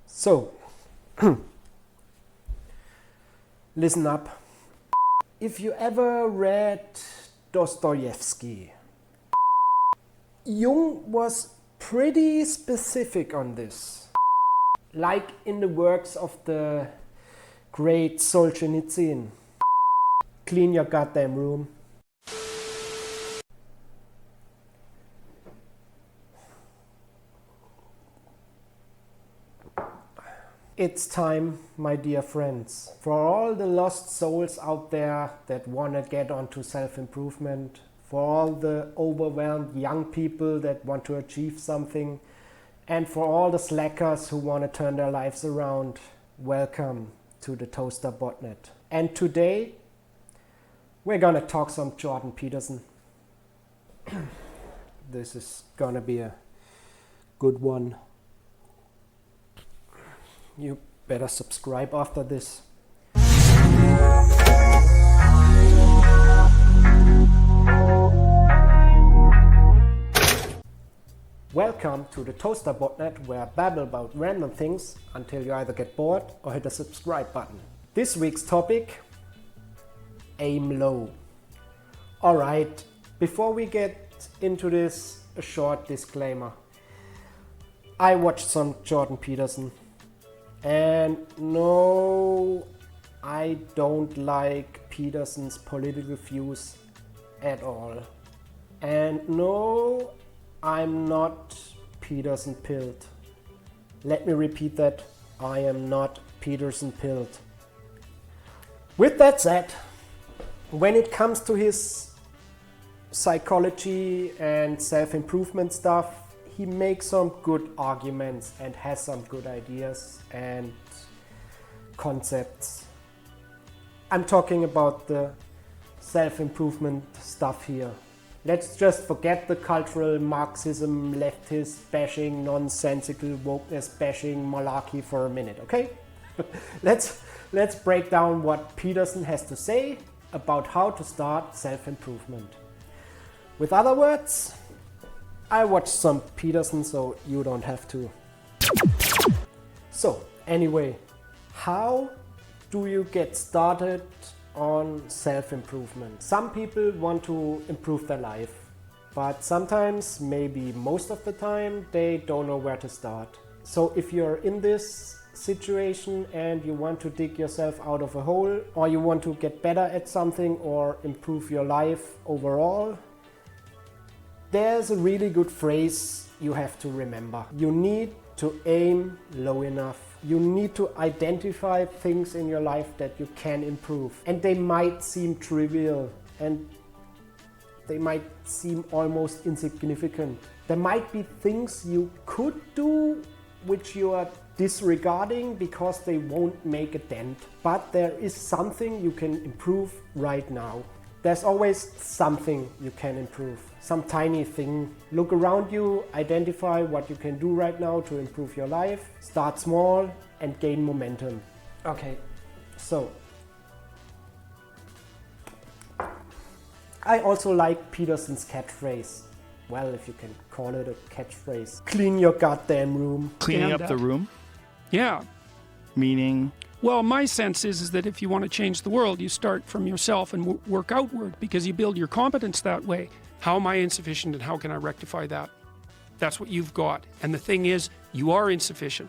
So, listen up. If you ever read Dostoevsky, Jung was pretty specific on this. Like in the works of the great Solzhenitsyn. Clean your goddamn room. It's time, my dear friends, for all the lost souls out there that want to get onto self-improvement, for all the overwhelmed young people that want to achieve something, and for all the slackers who want to turn their lives around. Welcome to the ToasterBotnet. And today, we're gonna talk some Jordan Peterson. This is gonna be a good one. You better subscribe after this. Welcome to the ToasterBotnet, where I babble about random things until you either get bored or hit the subscribe button. This week's topic: aim low. Alright, before we get into this, a short disclaimer. I watched some Jordan Peterson. And no, I don't like Peterson's political views at all. And no, I'm not Peterson pilled. Let me repeat that. I am not Peterson pilled. With that said, when it comes to his psychology and self-improvement stuff, he makes some good arguments and has some good ideas and concepts. I'm talking about the self-improvement stuff here. Let's just forget the cultural Marxism, leftist bashing, nonsensical wokeness bashing malarkey for a minute, okay? Let's break down what Peterson has to say about how to start self-improvement. With other words, I watched some Peterson, so you don't have to. So, anyway, how do you get started on self-improvement? Some people want to improve their life, but sometimes, maybe most of the time, they don't know where to start. So if you're in this situation and you want to dig yourself out of a hole, or you want to get better at something or improve your life overall, there's a really good phrase you have to remember. You need to aim low enough. You need to identify things in your life that you can improve. And they might seem trivial and they might seem almost insignificant. There might be things you could do which you are disregarding because they won't make a dent. But there is something you can improve right now. There's always something you can improve, some tiny thing. Look around you, identify what you can do right now to improve your life. Start small and gain momentum. Okay, so I also like Peterson's catchphrase. Well, if you can call it a catchphrase. Clean your goddamn room. Cleaning up the room? Yeah. Meaning? Well, my sense is that if you want to change the world, you start from yourself and work outward, because you build your competence that way. How am I insufficient and how can I rectify that? That's what you've got. And the thing is, you are insufficient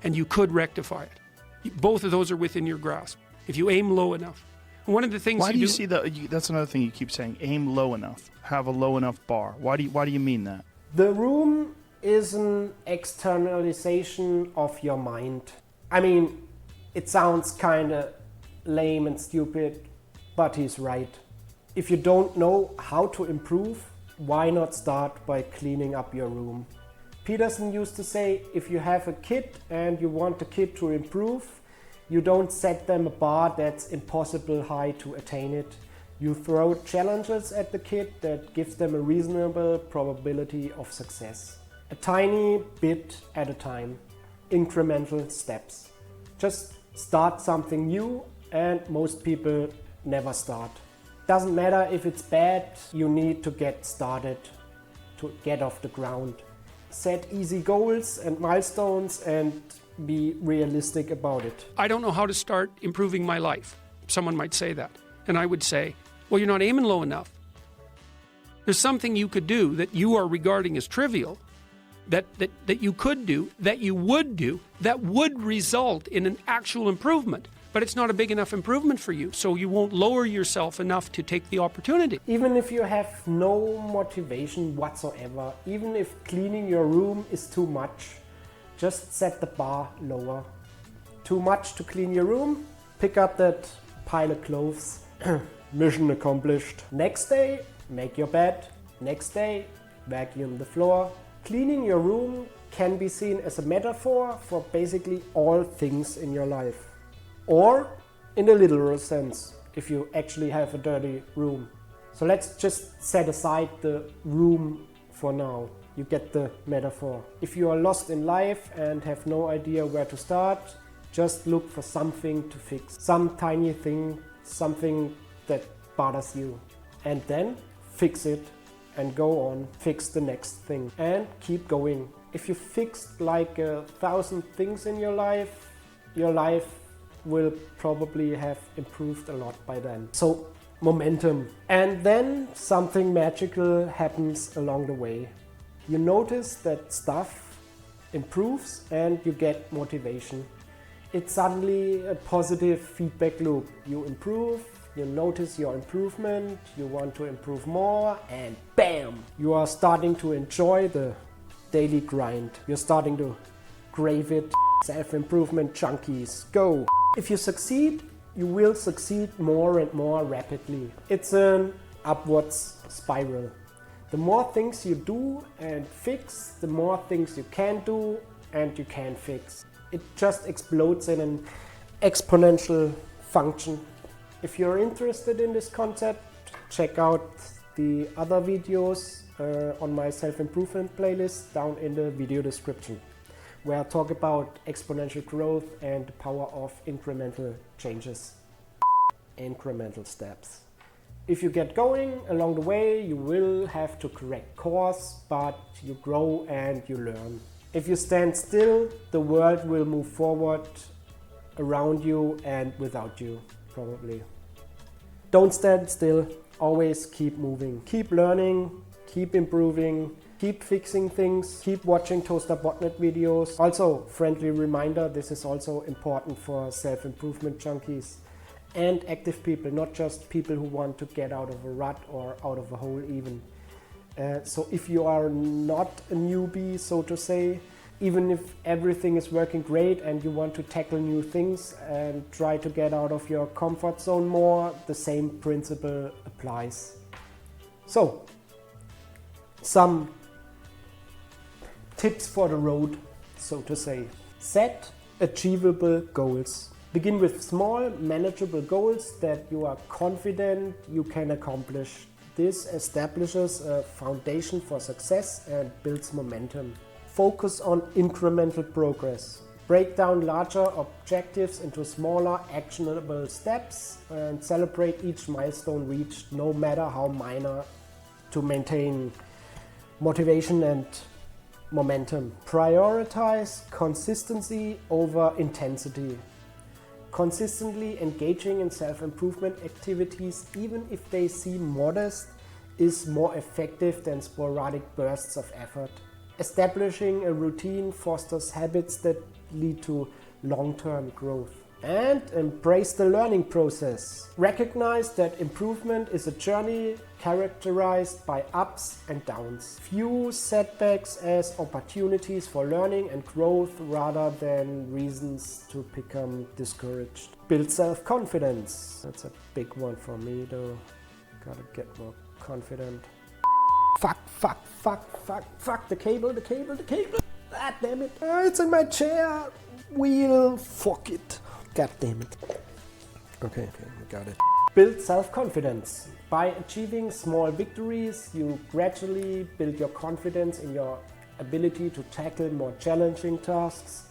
and you could rectify it. Both of those are within your grasp if you aim low enough. And one of the things Why do you see that? That's another thing you keep saying, aim low enough, have a low enough bar. Why do you mean that? The room is an externalization of your mind. I mean, it sounds kind of lame and stupid, but he's right. If you don't know how to improve, why not start by cleaning up your room? Peterson used to say, if you have a kid and you want the kid to improve, you don't set them a bar that's impossible high to attain it. You throw challenges at the kid that gives them a reasonable probability of success. A tiny bit at a time, incremental steps. Just start something new, and most people never start. Doesn't matter if it's bad, you need to get started, to get off the ground. set easy goals and milestones and be realistic about it. I don't know how to start improving my life. Someone might say that. And I would say, well, you're not aiming low enough. There's something you could do that you are regarding as trivial, that you could do, that you would do, that would result in an actual improvement. But it's not a big enough improvement for you, so you won't lower yourself enough to take the opportunity. Even if you have no motivation whatsoever, even if cleaning your room is too much, just set the bar lower. Too much to clean your room? Pick up that pile of clothes. Mission accomplished. Next day, make your bed. Next day, vacuum the floor. Cleaning your room can be seen as a metaphor for basically all things in your life. Or in a literal sense, if you actually have a dirty room. So let's just set aside the room for now. You get the metaphor. If you are lost in life and have no idea where to start, just look for something to fix. Some tiny thing, something that bothers you. And then fix it and go on. Fix the next thing and keep going. If you fixed like 1,000 things in your life will probably have improved a lot by then. So momentum. And then something magical happens along the way. You notice that stuff improves and you get motivation. It's suddenly a positive feedback loop. You improve, you notice your improvement, you want to improve more, and bam! You are starting to enjoy the daily grind. You're starting to crave it. Self-improvement junkies, go! If you succeed, you will succeed more and more rapidly. It's an upwards spiral. The more things you do and fix, the more things you can do and you can fix. It just explodes in an exponential function. If you're interested in this concept, check out the other videos on my self-improvement playlist down in the video description, where I talk about exponential growth and the power of incremental changes, incremental steps. If you get going along the way, you will have to correct course, but you grow and you learn. If you stand still, the world will move forward around you and without you, probably. Don't stand still, always keep moving. Keep learning, keep improving, keep fixing things, keep watching ToasterBotnet videos. Also, friendly reminder, this is also important for self-improvement junkies and active people, not just people who want to get out of a rut or out of a hole even. So if you are not a newbie, so to say, even if everything is working great and you want to tackle new things and try to get out of your comfort zone more, the same principle applies. So, some tips for the road, so to say. Set achievable goals. Begin with small, manageable goals that you are confident you can accomplish. This establishes a foundation for success and builds momentum. Focus on incremental progress. Break down larger objectives into smaller, actionable steps and celebrate each milestone reached, no matter how minor, to maintain motivation and momentum. Prioritize consistency over intensity. Consistently engaging in self-improvement activities, even if they seem modest, is more effective than sporadic bursts of effort. Establishing a routine fosters habits that lead to long-term growth. And embrace the learning process. Recognize that improvement is a journey characterized by ups and downs. View setbacks as opportunities for learning and growth rather than reasons to become discouraged. Build self-confidence. That's a big one for me though. Gotta get more confident. Fuck, the cable. Ah, damn it. It's in my chair. Wheel, fuck it. God damn it. Okay, we got it. Build self-confidence. By achieving small victories, you gradually build your confidence in your ability to tackle more challenging tasks.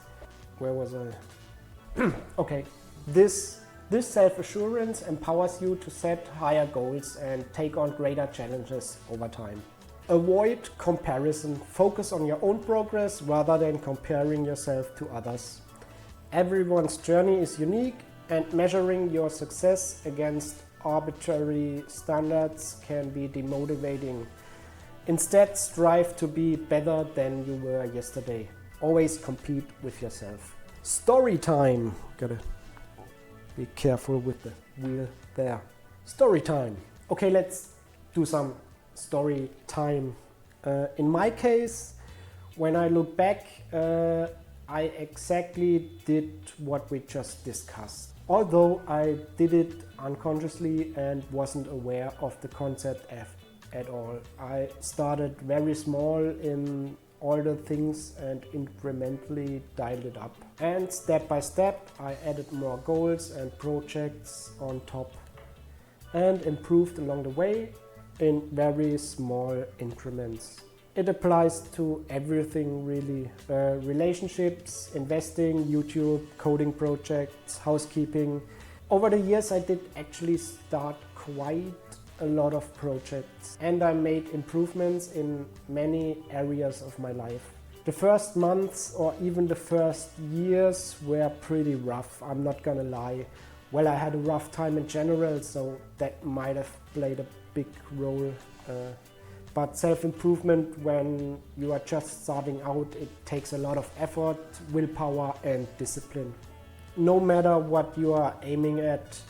Where was I? Okay, this self-assurance empowers you to set higher goals and take on greater challenges over time. Avoid comparison. Focus on your own progress rather than comparing yourself to others. Everyone's journey is unique, and measuring your success against arbitrary standards can be demotivating. Instead, strive to be better than you were yesterday. Always compete with yourself. Story time. Gotta be careful with the wheel there. Story time. Okay, let's do some story time. In my case, when I look back, I exactly did what we just discussed. Although I did it unconsciously and wasn't aware of the concept at all. I started very small in all the things and incrementally dialed it up. And step by step, I added more goals and projects on top and improved along the way in very small increments. It applies to everything really. Relationships, investing, YouTube, coding projects, housekeeping. Over the years I did actually start quite a lot of projects and I made improvements in many areas of my life. The first months or even the first years were pretty rough, I'm not gonna lie. Well, I had a rough time in general, so that might have played a big role. But self-improvement, when you are just starting out, it takes a lot of effort, willpower and discipline. No matter what you are aiming at,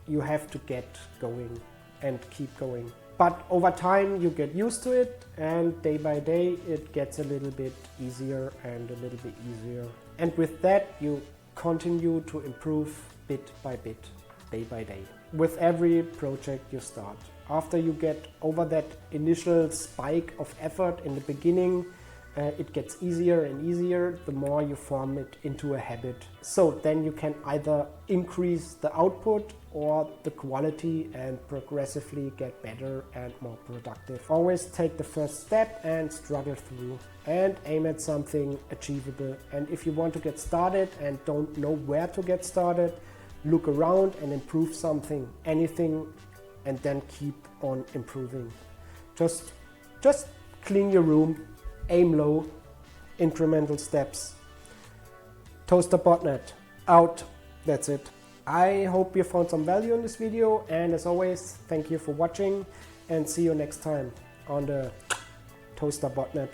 you have to get going and keep going. But over time you get used to it, and day by day it gets a little bit easier and a little bit easier. And with that you continue to improve bit by bit, day by day, with every project you start. After you get over that initial spike of effort in the beginning, it gets easier and easier the more you form it into a habit. So then you can either increase the output or the quality and progressively get better and more productive. Always take the first step and struggle through and aim at something achievable. And if you want to get started and don't know where to get started, look around and improve something, anything, and then keep on improving. Just clean your room, aim low, incremental steps. ToasterBotnet out. That's it. I hope you found some value in this video, and as always, thank you for watching and see you next time on the ToasterBotnet.